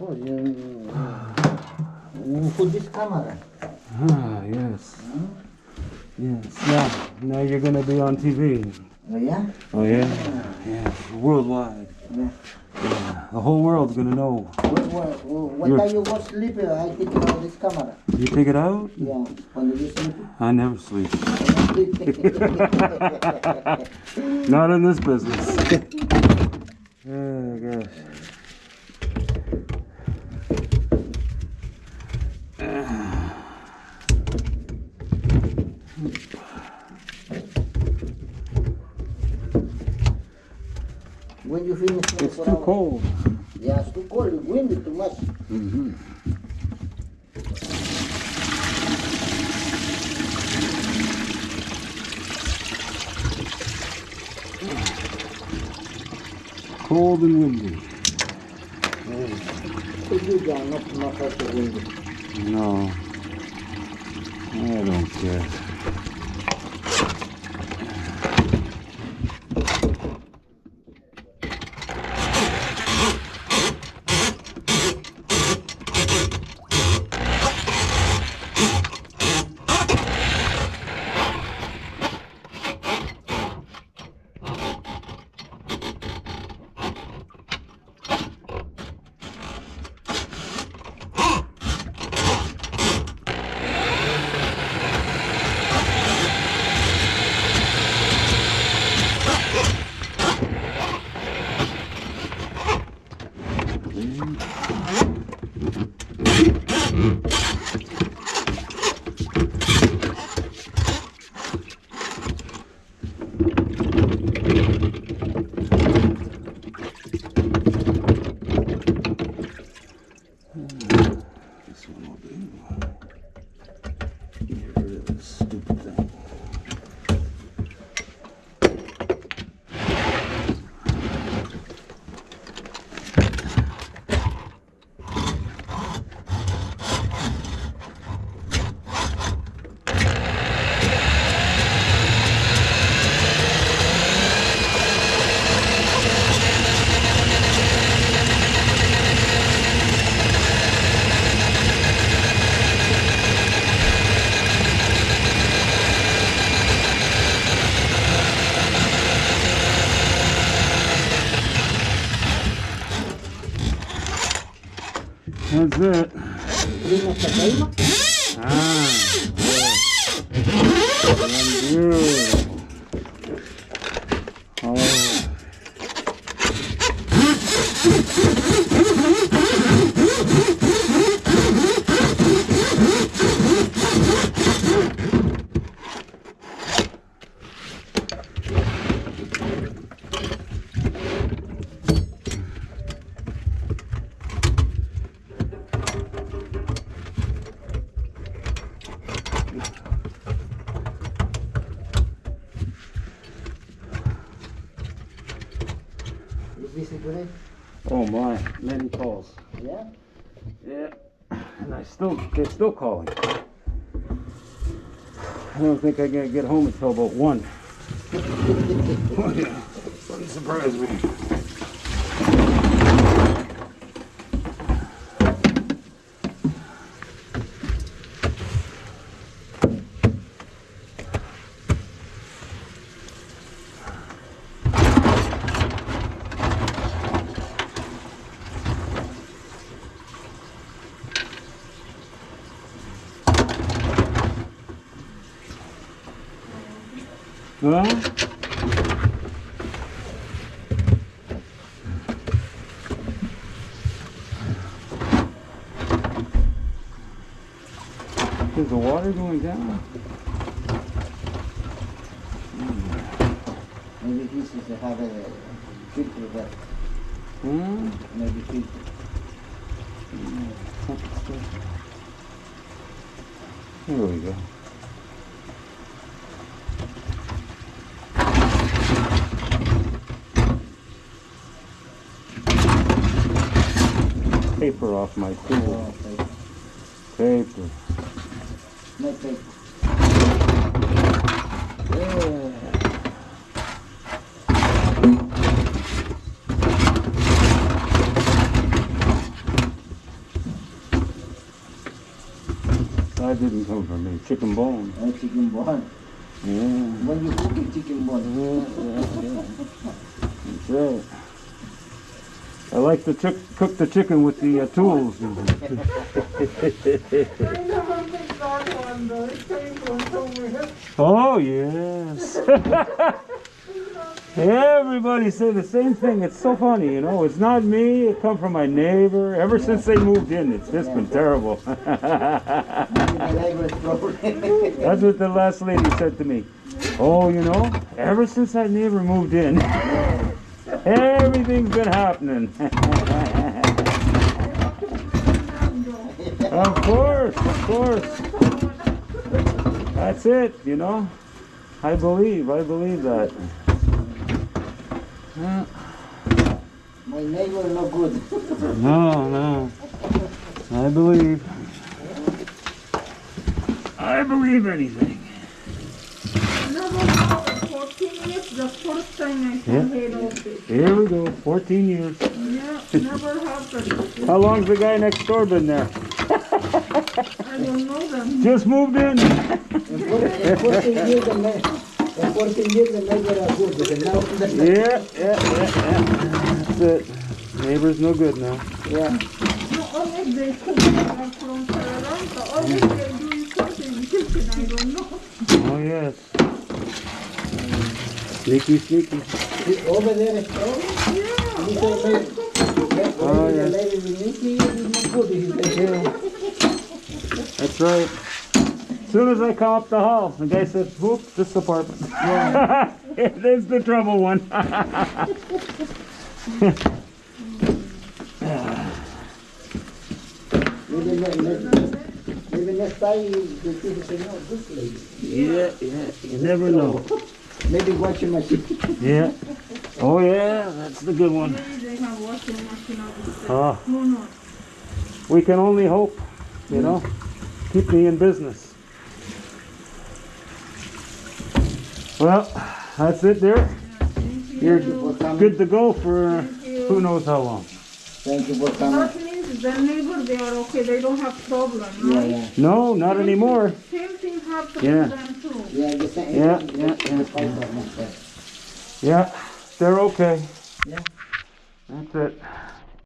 Oh, for this camera. Ah, yes. Yes. Now you're gonna be on TV. Oh, yeah? Oh, yeah? Yeah. Worldwide. Yeah. Yeah. The whole world's gonna know. What time you go sleep, I take out this camera. You take it out? Yeah, when you sleep. I never sleep. Not in this business. Oh, gosh. When you finish, It's too cold. Yeah, it's too cold. The wind is too much. Mm-hmm. Cold and windy. It's good, yeah, not such a windy. No, I don't care. This one will do. Get rid of this stupid thing. That's it. Ah, yes. Oh. You busy today? Oh my, many calls. Yeah? Yeah, and they're still calling. I don't think I'm gonna get home until about 1. Oh yeah, wouldn't surprise me. Huh? Is the water going down? Maybe this is have a filter there. Hmm? Maybe filter. There we go. Paper off my tool. Paper. No paper. Yeah. That didn't come from me. Chicken bone. Chicken bone. Yeah. When you cook it, chicken bone. Yeah. That's right. I like to cook the chicken with the tools. I never picked that one though. It came from somewhere. Oh, yes. Everybody say the same thing. It's so funny, you know. It's not me. It come from my neighbor. Ever since they moved in, it's just been terrible. That's what the last lady said to me. Oh, you know, ever since that neighbor moved in, everything's been happening. Of course, of course. That's it, you know. I believe that. My neighbor no good. No. I believe anything. Never happened. 14 years, the first time I saw head office. Here we go, 14 years. Yeah, never happened. How long's the guy next door been there? I don't know them. Just moved in. In 14 years, the neighbor are good. Yeah. That's it. Neighbor's no good now. Yeah. No, always they cook from Sri always they do something in the kitchen, I don't know. Oh, yes. Sneaky. Over there, Oh, yeah. That's right. As soon as I come up the hall, the guy says, whoop, this apartment. Yeah. There's the trouble one. Maybe next time you say, no, this lady. Yeah, you never know. Maybe washing machine. Yeah. Oh, yeah, that's the good one. Maybe they have washing machine upstairs. Oh, Who knows? we can only hope, you know. Keep me in business. Well, that's it there. Thank you. You're good to go for who knows how long. Thank you for coming. That means the neighbor, they are okay, they don't have problem, right? Yeah. No, not anymore. Same thing happened Yeah. to them too. Yeah, the same. Yeah, they're okay. Yeah. That's it.